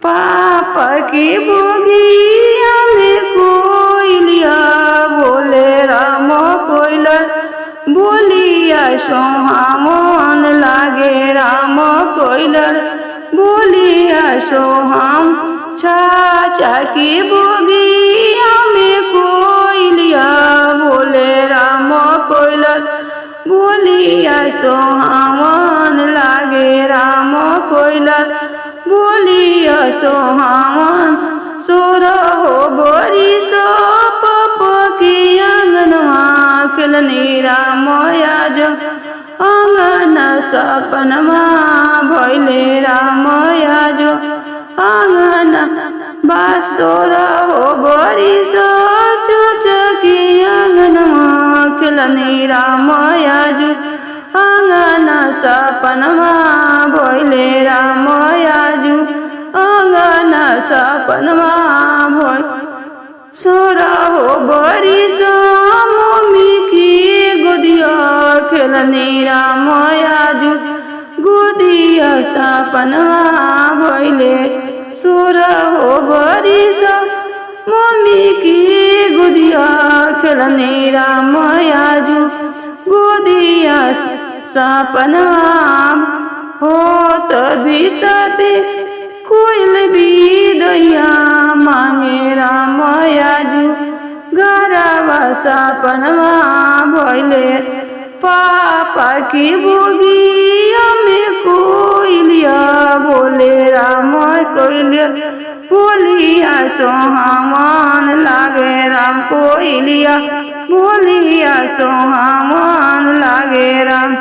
पापा की बोगिया में कोयलिया बोले राम कोयलर बोलिया सोहामन लागे राम कोयलर बोलिया सोहाम। चाचा की बोगिया में कोयलिया बोले राम कोयलर बोलिया सोहामन लागे राम कोयलर बोलिया सोहामन। सोरहो बोरी सो पपकी अंगनवा खेलनी राम आज अंगन सपनमा भैले राम आज अंगन बासोरहो बोरी सो चुचकी अंगनवा खेलनी राम आज अंगन सपनमा भैले राम आज अंगन सपनमा भैल। सोरहो बड़ी सो मम्मी की गोदिया खेलनी राम आज गोदिया सपनमा भैले। सोरहो बड़ी सो मम्मी की गोदिया खेलनी राम आज गोदिया सपनमा हो तभी साथे कोयल भी दैया मांगे राम आज गरवा सपनमा भैले। पापा की बोगिया में कोयलिया बोले राम कोयलिया बोलिया सोहामन लागे राम कोयलिया बोलिया सोहामन लागे राम।